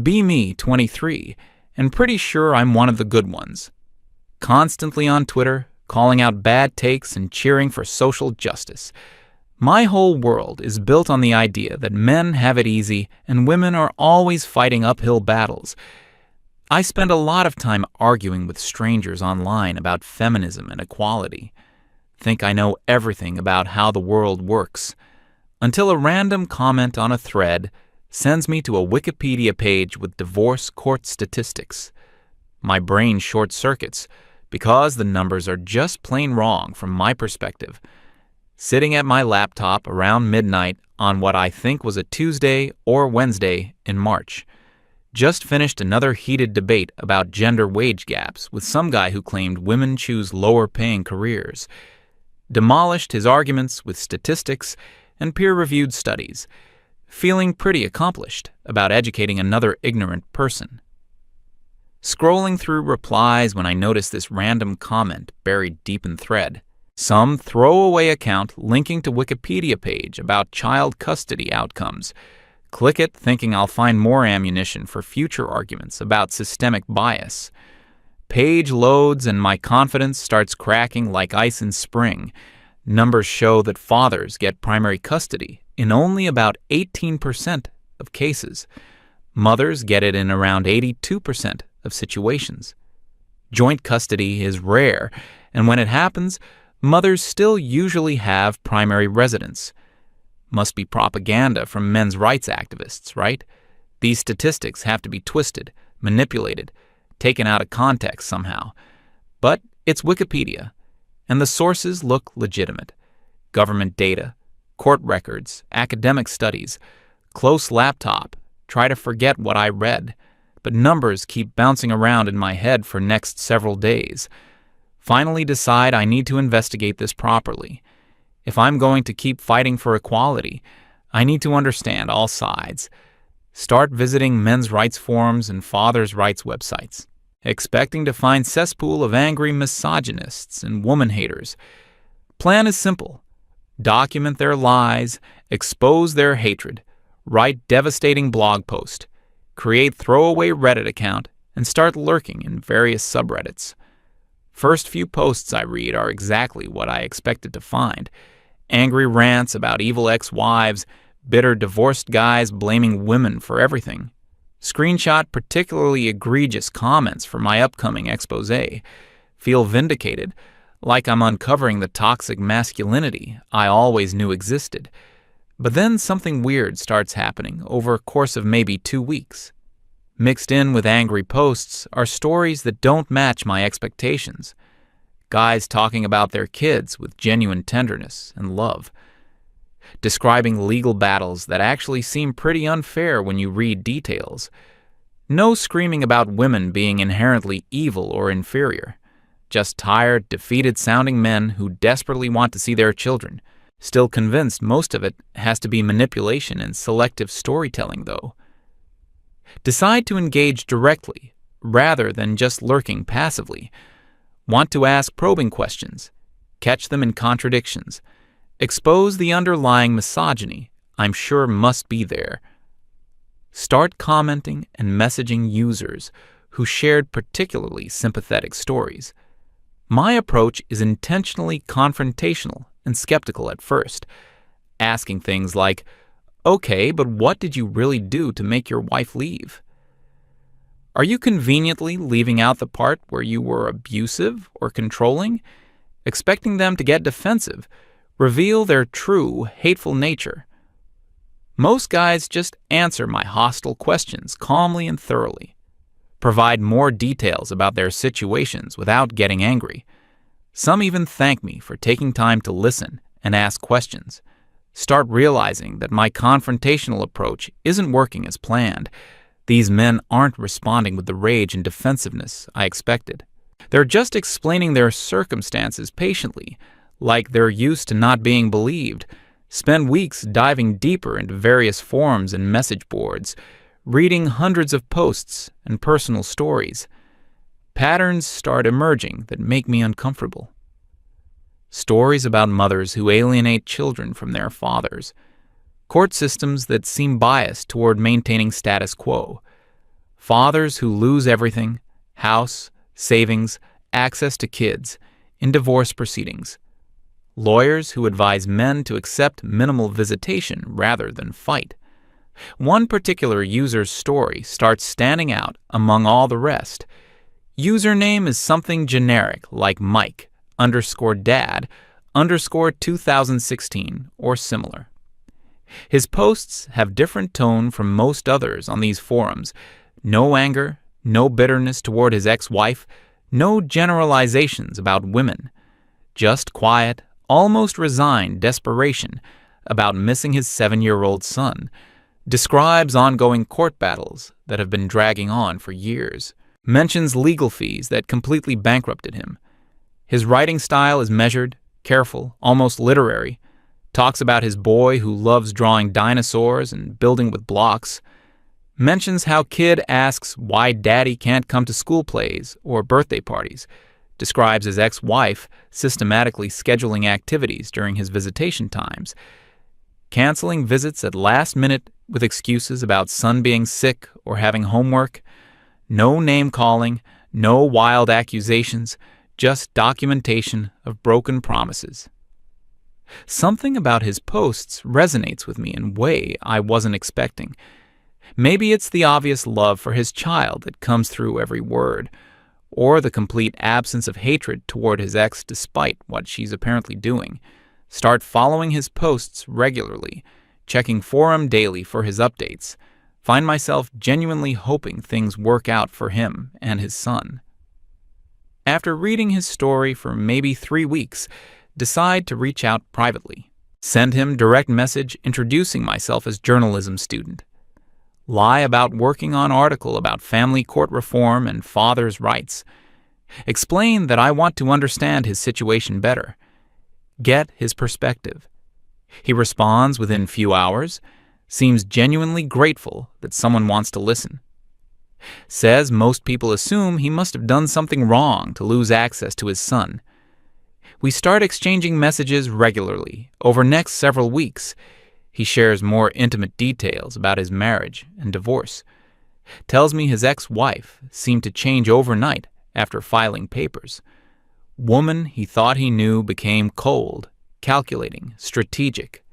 Be me, 23, and pretty sure I'm one of the good ones. Constantly on Twitter, calling out bad takes and cheering for social justice. My whole world is built on the idea that men have it easy and women are always fighting uphill battles. I spend a lot of time arguing with strangers online about feminism and equality. Think I know everything about how the world works, until a random comment on a thread sends me to a Wikipedia page with divorce court statistics. My brain short-circuits because the numbers are just plain wrong from my perspective. Sitting at my laptop around midnight on what I think was a Tuesday or Wednesday in March. Just finished another heated debate about gender wage gaps with some guy who claimed women choose lower-paying careers. Demolished his arguments with statistics and peer-reviewed studies, feeling pretty accomplished about educating another ignorant person. Scrolling through replies when I notice this random comment buried deep in thread. Some throwaway account linking to Wikipedia page about child custody outcomes. Click it thinking I'll find more ammunition for future arguments about systemic bias. Page loads and my confidence starts cracking like ice in spring. Numbers show that fathers get primary custody in only about 18% of cases. Mothers get it in around 82% of situations. Joint custody is rare, and when it happens, mothers still usually have primary residence. Must be propaganda from men's rights activists, right? These statistics have to be twisted, manipulated, taken out of context somehow. But it's Wikipedia, and the sources look legitimate. Government data, court records, academic studies, close laptop, try to forget what I read, but numbers keep bouncing around in my head for next several days. Finally decide I need to investigate this properly. If I'm going to keep fighting for equality, I need to understand all sides. Start visiting men's rights forums and fathers' rights websites, expecting to find cesspool of angry misogynists and woman haters. Plan is simple. Document their lies, expose their hatred, write devastating blog post, create throwaway Reddit account, and start lurking in various subreddits. First few posts I read are exactly what I expected to find. Angry rants about evil ex-wives, bitter divorced guys blaming women for everything. Screenshot particularly egregious comments for my upcoming expose. Feel vindicated, like I'm uncovering the toxic masculinity I always knew existed. But then something weird starts happening over a course of maybe 2 weeks. Mixed in with angry posts are stories that don't match my expectations. Guys talking about their kids with genuine tenderness and love. Describing legal battles that actually seem pretty unfair when you read details. No screaming about women being inherently evil or inferior. Just tired, defeated-sounding men who desperately want to see their children. Still convinced most of it has to be manipulation and selective storytelling, though. Decide to engage directly, rather than just lurking passively. Want to ask probing questions. Catch them in contradictions. Expose the underlying misogyny I'm sure must be there. Start commenting and messaging users who shared particularly sympathetic stories. My approach is intentionally confrontational and skeptical at first, asking things like, "Okay, but what did you really do to make your wife leave? Are you conveniently leaving out the part where you were abusive or controlling?" Expecting them to get defensive, reveal their true, hateful nature. Most guys just answer my hostile questions calmly and thoroughly. Provide more details about their situations without getting angry. Some even thank me for taking time to listen and ask questions. Start realizing that my confrontational approach isn't working as planned. These men aren't responding with the rage and defensiveness I expected. They're just explaining their circumstances patiently, like they're used to not being believed. Spend weeks diving deeper into various forums and message boards, reading hundreds of posts and personal stories. Patterns start emerging that make me uncomfortable. Stories about mothers who alienate children from their fathers. Court systems that seem biased toward maintaining status quo. Fathers who lose everything, house, savings, access to kids, in divorce proceedings. Lawyers who advise men to accept minimal visitation rather than fight. One particular user's story starts standing out among all the rest. Username is something generic like Mike_Dad_2016 or similar. His posts have different tone from most others on these forums. No anger, no bitterness toward his ex-wife, no generalizations about women. Just quiet, almost resigned desperation about missing his 7-year-old son. Describes ongoing court battles that have been dragging on for years. Mentions legal fees that completely bankrupted him. His writing style is measured, careful, almost literary. Talks about his boy who loves drawing dinosaurs and building with blocks. Mentions how kid asks why daddy can't come to school plays or birthday parties. Describes his ex-wife systematically scheduling activities during his visitation times. Canceling visits at last minute with excuses about son being sick or having homework. No name-calling, no wild accusations, just documentation of broken promises. Something about his posts resonates with me in a way I wasn't expecting. Maybe it's the obvious love for his child that comes through every word, or the complete absence of hatred toward his ex despite what she's apparently doing. Start following his posts regularly, checking forum daily for his updates. Find myself genuinely hoping things work out for him and his son. After reading his story for maybe 3 weeks, decide to reach out privately. Send him direct message introducing myself as journalism student. Lie about working on article about family court reform and father's rights. Explain that I want to understand his situation better. Get his perspective. He responds within few hours, seems genuinely grateful that someone wants to listen. Says most people assume he must have done something wrong to lose access to his son. We start exchanging messages regularly over next several weeks. He shares more intimate details about his marriage and divorce. Tells me his ex-wife seemed to change overnight after filing papers. Woman he thought he knew became cold, calculating, strategic.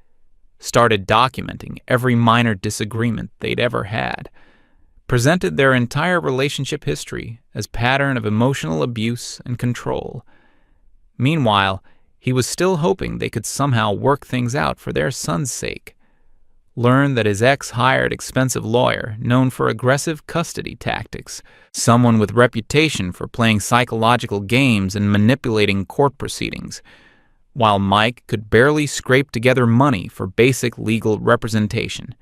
Started documenting every minor disagreement they'd ever had. Presented their entire relationship history as pattern of emotional abuse and control. Meanwhile, he was still hoping they could somehow work things out for their son's sake. Learned that his ex hired expensive lawyer known for aggressive custody tactics, someone with reputation for playing psychological games and manipulating court proceedings, while Mike could barely scrape together money for basic legal representation.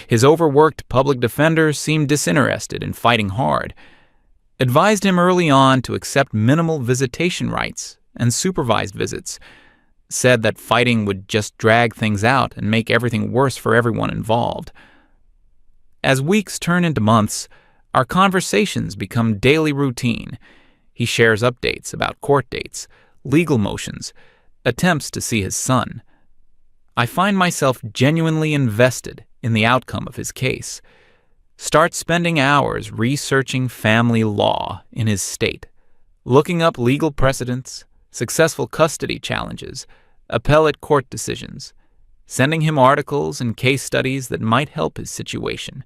His overworked public defender seemed disinterested in fighting hard. Advised him early on to accept minimal visitation rights and supervised visits. Said that fighting would just drag things out and make everything worse for everyone involved. As weeks turn into months, our conversations become daily routine. He shares updates about court dates, legal motions, attempts to see his son. I find myself genuinely invested in the outcome of his case. Start spending hours researching family law in his state, looking up legal precedents, successful custody challenges, appellate court decisions, sending him articles and case studies that might help his situation.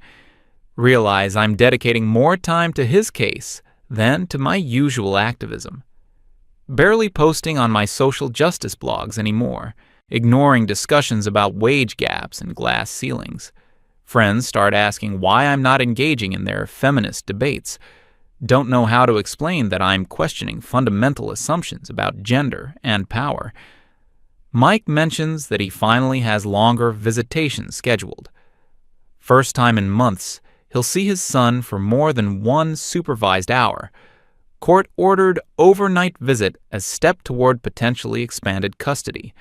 Realize I'm dedicating more time to his case than to my usual activism. Barely posting on my social justice blogs anymore, ignoring discussions about wage gaps and glass ceilings. Friends start asking why I'm not engaging in their feminist debates. Don't know how to explain that I'm questioning fundamental assumptions about gender and power. Mike mentions that he finally has longer visitations scheduled. First time in months, he'll see his son for more than 1 supervised hour. Court-ordered overnight visit as step toward potentially expanded custody.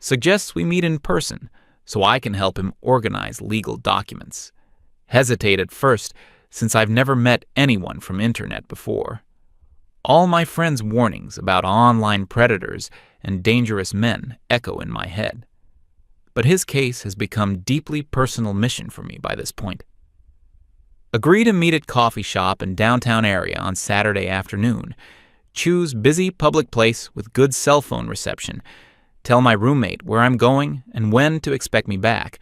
Suggests we meet in person so I can help him organize legal documents. Hesitate at first, since I've never met anyone from internet before. All my friends' warnings about online predators and dangerous men echo in my head. But his case has become deeply personal mission for me by this point. Agree to meet at coffee shop in downtown area on Saturday afternoon. Choose busy public place with good cell phone reception. Tell my roommate where I'm going and when to expect me back.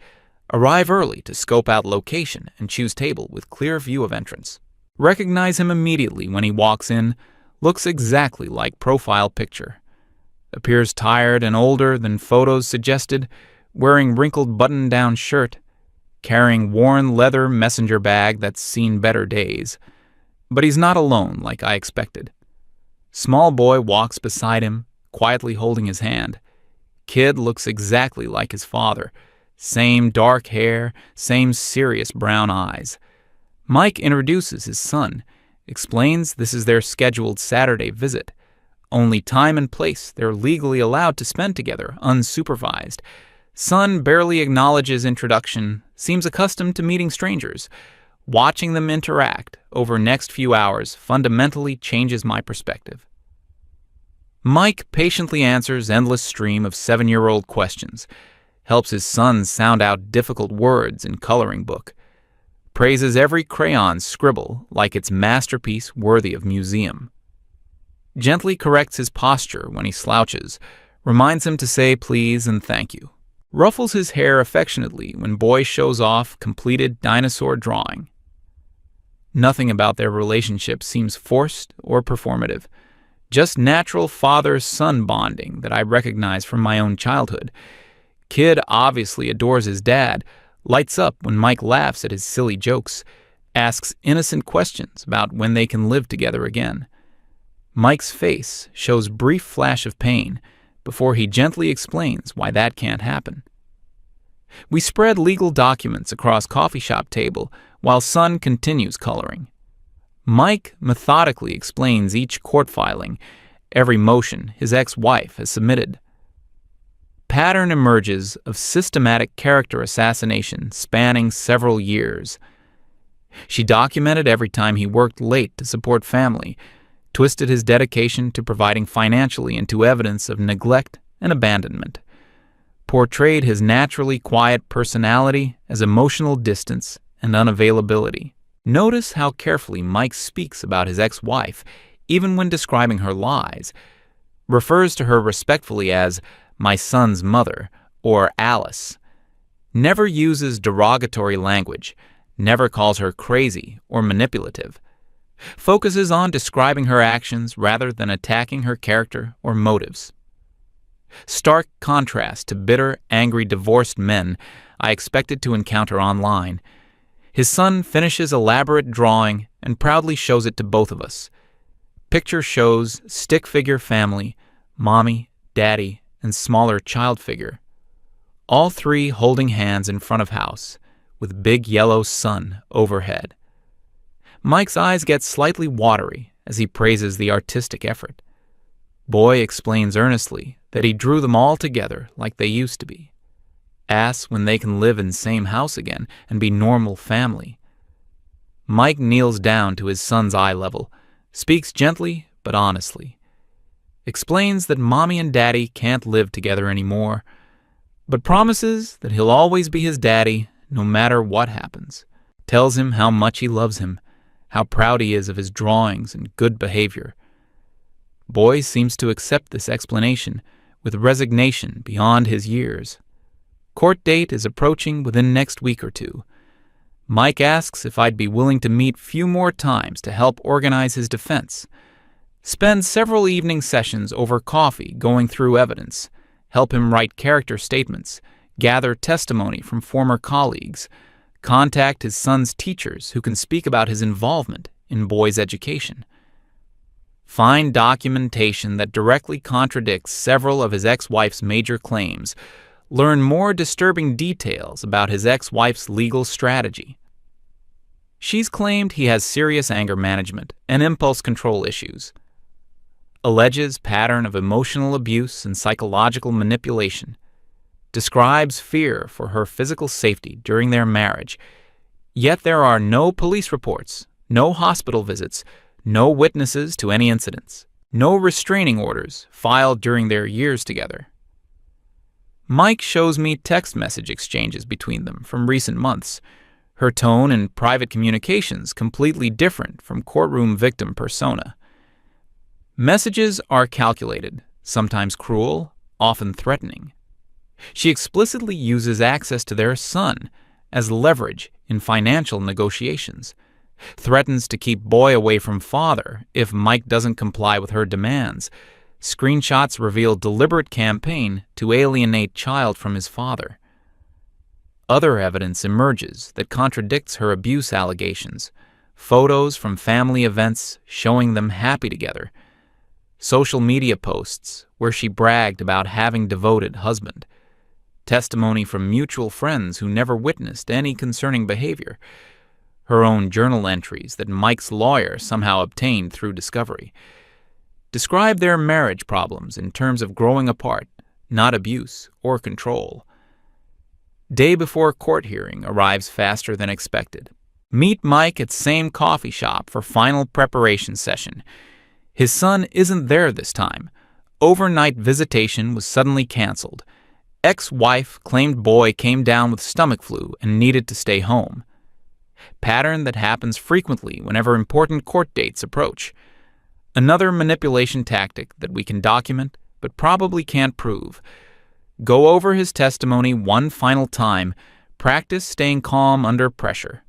Arrive early to scope out location and choose table with clear view of entrance. Recognize him immediately when he walks in. Looks exactly like profile picture. Appears tired and older than photos suggested, wearing wrinkled button-down shirt, carrying worn leather messenger bag that's seen better days. But he's not alone like I expected. Small boy walks beside him, quietly holding his hand. Kid looks exactly like his father. Same dark hair, same serious brown eyes. Mike introduces his son, explains this is their scheduled Saturday visit. Only time and place they're legally allowed to spend together, unsupervised. Son barely acknowledges introduction, seems accustomed to meeting strangers. Watching them interact over next few hours fundamentally changes my perspective. Mike patiently answers endless stream of 7-year-old questions, helps his son sound out difficult words in coloring book, praises every crayon scribble like its masterpiece worthy of museum, gently corrects his posture when he slouches, reminds him to say please and thank you, ruffles his hair affectionately when boy shows off completed dinosaur drawing. Nothing about their relationship seems forced or performative, just natural father-son bonding that I recognize from my own childhood. Kid obviously adores his dad, lights up when Mike laughs at his silly jokes, asks innocent questions about when they can live together again. Mike's face shows brief flash of pain before he gently explains why that can't happen. We spread legal documents across coffee shop table while son continues coloring. Mike methodically explains each court filing, every motion his ex-wife has submitted. Pattern emerges of systematic character assassination spanning several years. She documented every time he worked late to support family, twisted his dedication to providing financially into evidence of neglect and abandonment, portrayed his naturally quiet personality as emotional distance and unavailability. Notice how carefully Mike speaks about his ex-wife, even when describing her lies, refers to her respectfully as my son's mother or Alice, never uses derogatory language, never calls her crazy or manipulative, focuses on describing her actions rather than attacking her character or motives. Stark contrast to bitter, angry, divorced men I expected to encounter online. His son finishes elaborate drawing and proudly shows it to both of us. Picture shows stick figure family, mommy, daddy, and smaller child figure. All three holding hands in front of house, with big yellow sun overhead. Mike's eyes get slightly watery as he praises the artistic effort. Boy explains earnestly that he drew them all together like they used to be. Asks when they can live in same house again and be normal family. Mike kneels down to his son's eye level, speaks gently but honestly. Explains that mommy and daddy can't live together anymore, but promises that he'll always be his daddy no matter what happens. Tells him how much he loves him, how proud he is of his drawings and good behavior. Boy seems to accept this explanation with resignation beyond his years. Court date is approaching within next week or two. Mike asks if I'd be willing to meet few more times to help organize his defense. Spend several evening sessions over coffee going through evidence, help him write character statements, gather testimony from former colleagues, contact his son's teachers who can speak about his involvement in boys' education. Find documentation that directly contradicts several of his ex-wife's major claims. Learn more disturbing details about his ex-wife's legal strategy. She's claimed he has serious anger management and impulse control issues. Alleges pattern of emotional abuse and psychological manipulation. Describes fear for her physical safety during their marriage. Yet there are no police reports, no hospital visits, no witnesses to any incidents, no restraining orders filed during their years together. Mike shows me text message exchanges between them from recent months, her tone in private communications completely different from courtroom victim persona. Messages are calculated, sometimes cruel, often threatening. She explicitly uses access to their son as leverage in financial negotiations, threatens to keep boy away from father if Mike doesn't comply with her demands. Screenshots reveal deliberate campaign to alienate child from his father. Other evidence emerges that contradicts her abuse allegations. Photos from family events showing them happy together. Social media posts where she bragged about having devoted husband. Testimony from mutual friends who never witnessed any concerning behavior. Her own journal entries that Mike's lawyer somehow obtained through discovery. Describe their marriage problems in terms of growing apart, not abuse or control. Day before court hearing arrives faster than expected. Meet Mike at same coffee shop for final preparation session. His son isn't there this time. Overnight visitation was suddenly canceled. Ex-wife claimed boy came down with stomach flu and needed to stay home. Pattern that happens frequently whenever important court dates approach. Another manipulation tactic that we can document but probably can't prove. Go over his testimony one final time. Practice staying calm under pressure.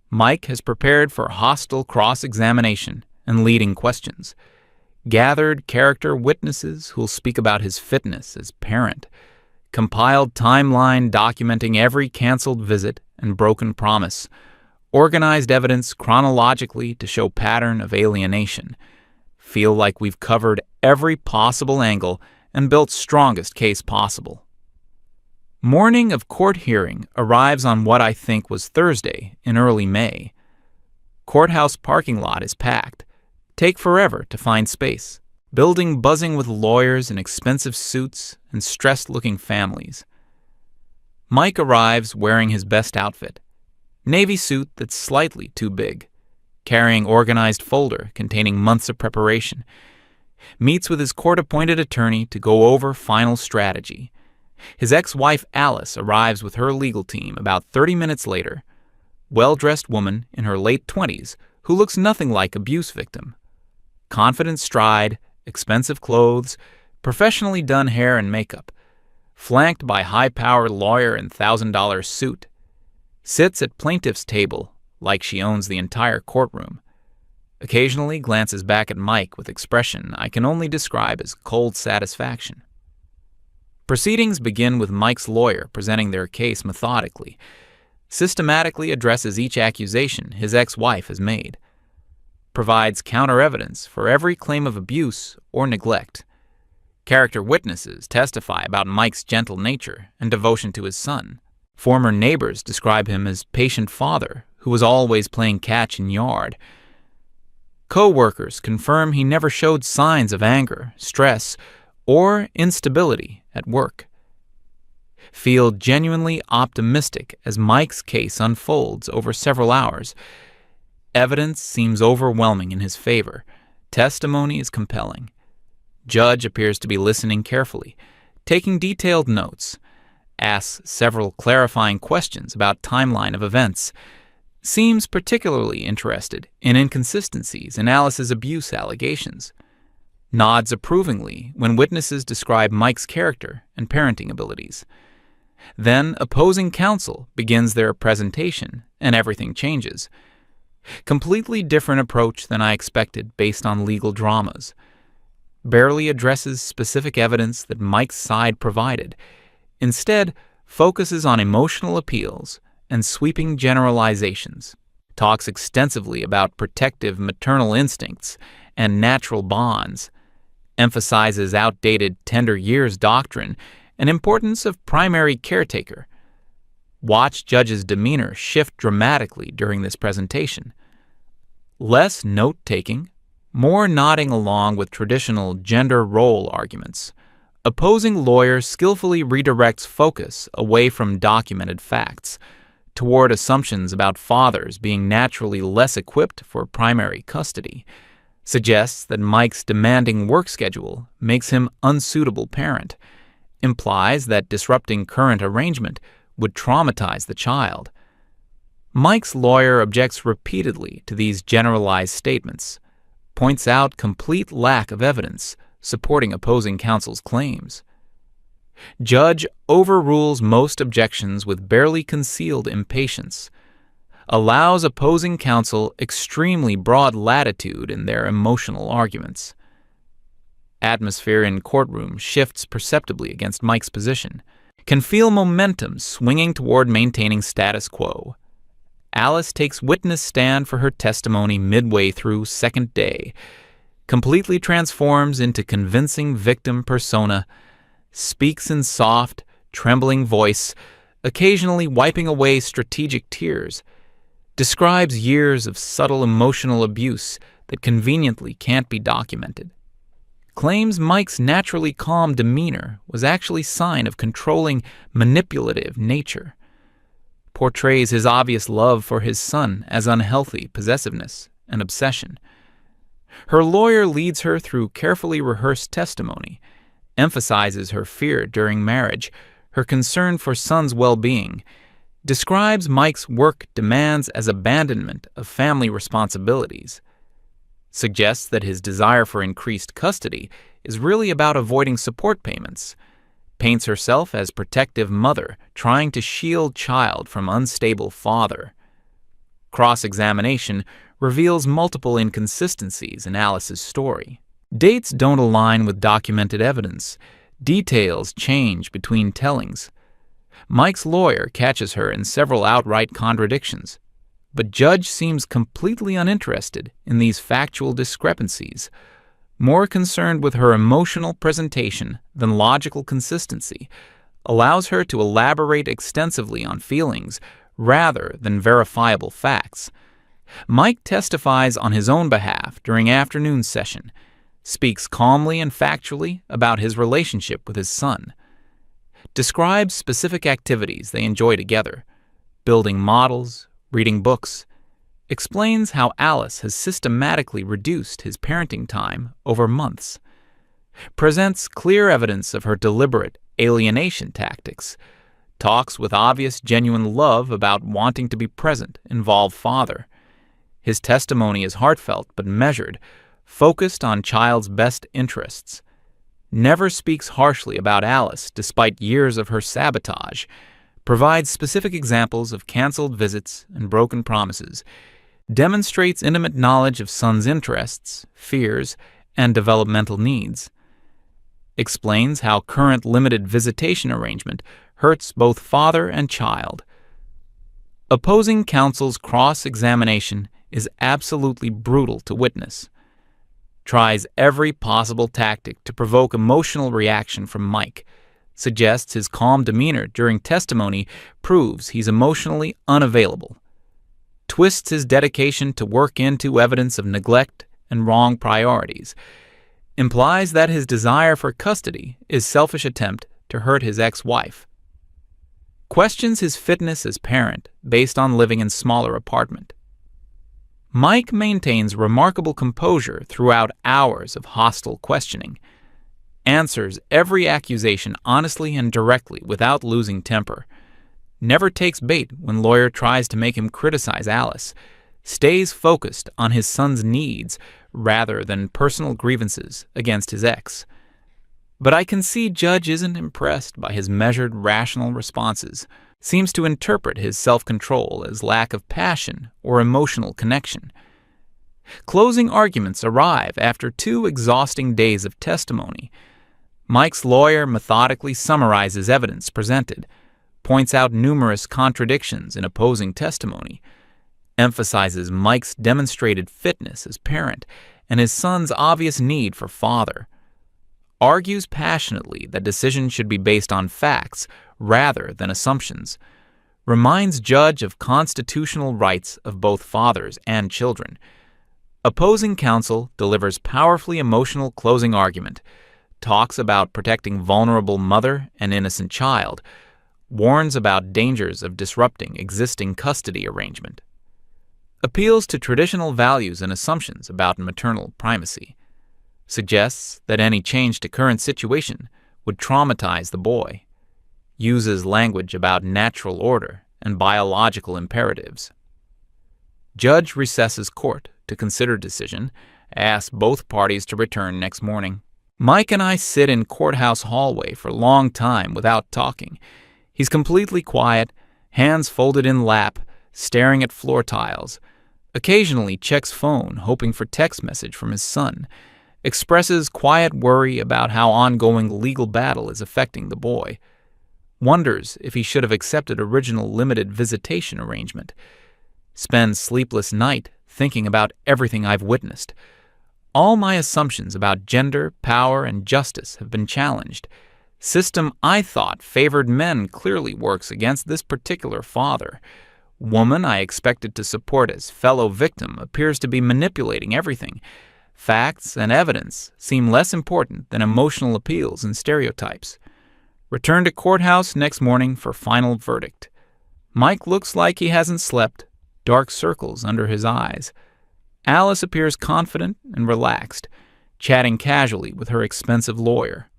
Mike has prepared for hostile cross-examination and leading questions. Gathered character witnesses who'll speak about his fitness as parent. Compiled timeline documenting every canceled visit and broken promise. Organized evidence chronologically to show pattern of alienation. Feel like we've covered every possible angle and built strongest case possible. Morning of court hearing arrives on what I think was Thursday in early May. Courthouse parking lot is packed. Take forever to find space. Building buzzing with lawyers in expensive suits and stressed-looking families. Mike arrives wearing his best outfit. Navy suit that's slightly too big. Carrying organized folder containing months of preparation. Meets with his court-appointed attorney to go over final strategy. His ex-wife Alice arrives with her legal team about 30 minutes later. Well-dressed woman in her late 20s who looks nothing like abuse victim. Confident stride, expensive clothes, professionally done hair and makeup. Flanked by high-powered lawyer in $1,000 suit. Sits at plaintiff's table like she owns the entire courtroom. Occasionally glances back at Mike with expression I can only describe as cold satisfaction. Proceedings begin with Mike's lawyer presenting their case methodically, systematically addresses each accusation his ex-wife has made, provides counter-evidence for every claim of abuse or neglect. Character witnesses testify about Mike's gentle nature and devotion to his son. Former neighbors describe him as patient father who was always playing catch in yard. Co-workers confirm he never showed signs of anger, stress, or instability at work. Feel genuinely optimistic as Mike's case unfolds over several hours. Evidence seems overwhelming in his favor. Testimony is compelling. Judge appears to be listening carefully, taking detailed notes. Asks several clarifying questions about timeline of events. Seems particularly interested in inconsistencies in Alice's abuse allegations. Nods approvingly when witnesses describe Mike's character and parenting abilities. Then opposing counsel begins their presentation, and everything changes. Completely different approach than I expected based on legal dramas. Barely addresses specific evidence that Mike's side provided. Instead, focuses on emotional appeals and sweeping generalizations. Talks extensively about protective maternal instincts and natural bonds. Emphasizes outdated tender years doctrine and importance of primary caretaker. Watch Judge's demeanor shift dramatically during this presentation. Less note-taking, more nodding along with traditional gender role arguments. Opposing lawyer skillfully redirects focus away from documented facts toward assumptions about fathers being naturally less equipped for primary custody. Suggests that Mike's demanding work schedule makes him unsuitable parent. Implies that disrupting current arrangement would traumatize the child. Mike's lawyer objects repeatedly to these generalized statements, points out complete lack of evidence supporting opposing counsel's claims. Judge overrules most objections with barely concealed impatience, allows opposing counsel extremely broad latitude in their emotional arguments. Atmosphere in courtroom shifts perceptibly against Mike's position, can feel momentum swinging toward maintaining status quo. Alice takes witness stand for her testimony midway through second day, completely transforms into convincing victim persona, speaks in soft, trembling voice, occasionally wiping away strategic tears, describes years of subtle emotional abuse that conveniently can't be documented, claims Mike's naturally calm demeanor was actually sign of controlling, manipulative nature, portrays his obvious love for his son as unhealthy possessiveness and obsession. Her lawyer leads her through carefully rehearsed testimony, emphasizes her fear during marriage, her concern for son's well-being, describes Mike's work demands as abandonment of family responsibilities, suggests that his desire for increased custody is really about avoiding support payments, paints herself as protective mother trying to shield child from unstable father. Cross-examination reveals multiple inconsistencies in Alice's story. Dates don't align with documented evidence. Details change between tellings. Mike's lawyer catches her in several outright contradictions, but Judge seems completely uninterested in these factual discrepancies, more concerned with her emotional presentation than logical consistency, allows her to elaborate extensively on feelings rather than verifiable facts. Mike testifies on his own behalf during afternoon session, speaks calmly and factually about his relationship with his son, describes specific activities they enjoy together, building models, reading books, explains how Alice has systematically reduced his parenting time over months, presents clear evidence of her deliberate alienation tactics, talks with obvious genuine love about wanting to be present, involve father. His testimony is heartfelt but measured, focused on child's best interests, never speaks harshly about Alice despite years of her sabotage, provides specific examples of canceled visits and broken promises, demonstrates intimate knowledge of son's interests, fears, and developmental needs, explains how current limited visitation arrangement hurts both father and child. Opposing counsel's cross-examination is absolutely brutal to witness, tries every possible tactic to provoke emotional reaction from Mike, suggests his calm demeanor during testimony proves he's emotionally unavailable, twists his dedication to work into evidence of neglect and wrong priorities, implies that his desire for custody is selfish attempt to hurt his ex-wife, questions his fitness as parent based on living in smaller apartment. Mike maintains remarkable composure throughout hours of hostile questioning, answers every accusation honestly and directly without losing temper, never takes bait when lawyer tries to make him criticize Alice, stays focused on his son's needs rather than personal grievances against his ex. But I can see Judge isn't impressed by his measured, rational responses, seems to interpret his self-control as lack of passion or emotional connection. Closing arguments arrive after 2 exhausting days of testimony. Mike's lawyer methodically summarizes evidence presented, points out numerous contradictions in opposing testimony, emphasizes Mike's demonstrated fitness as parent and his son's obvious need for father, argues passionately that decisions should be based on facts rather than assumptions, reminds Judge of constitutional rights of both fathers and children. Opposing counsel delivers powerfully emotional closing argument, talks about protecting vulnerable mother and innocent child, warns about dangers of disrupting existing custody arrangement, appeals to traditional values and assumptions about maternal primacy, suggests that any change to current situation would traumatize the boy, uses language about natural order and biological imperatives. Judge recesses court to consider decision, asks both parties to return next morning. Mike and I sit in courthouse hallway for a long time without talking. He's completely quiet, hands folded in lap, staring at floor tiles. Occasionally checks phone, hoping for text message from his son. Expresses quiet worry about how ongoing legal battle is affecting the boy. Wonders if he should have accepted original limited visitation arrangement. Spends sleepless night thinking about everything I've witnessed. All my assumptions about gender, power, and justice have been challenged. System I thought favored men clearly works against this particular father. Woman I expected to support as fellow victim appears to be manipulating everything. Facts and evidence seem less important than emotional appeals and stereotypes. Return to courthouse next morning for final verdict. Mike looks like he hasn't slept, dark circles under his eyes. Alice appears confident and relaxed, chatting casually with her expensive lawyer.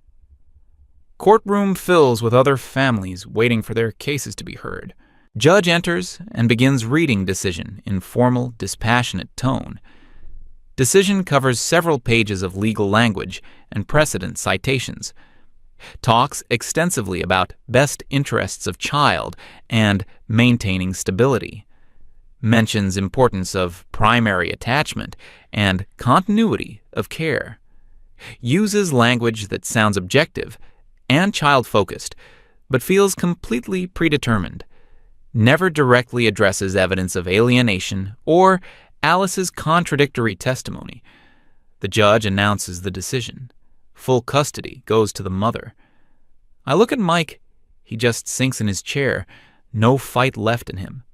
Courtroom fills with other families waiting for their cases to be heard. Judge enters and begins reading decision in formal, dispassionate tone. Decision covers several pages of legal language and precedent citations. Talks extensively about best interests of child and maintaining stability. Mentions importance of primary attachment and continuity of care. Uses language that sounds objective and child-focused, but feels completely predetermined. Never directly addresses evidence of alienation or Alice's contradictory testimony. The judge announces the decision. Full custody goes to the mother. I look at Mike. He just sinks in his chair, no fight left in him.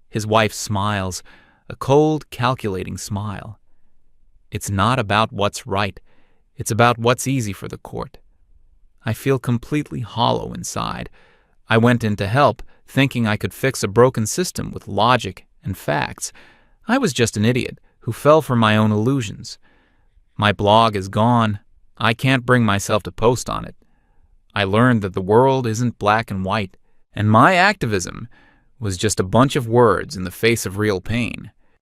His wife smiles, a cold, calculating smile. It's not about what's right. It's about what's easy for the court. I feel completely hollow inside. I went in to help, thinking I could fix a broken system with logic and facts. I was just an idiot who fell for my own illusions. My blog is gone. I can't bring myself to post on it. I learned that the world isn't black and white, and my activism was just a bunch of words in the face of real pain.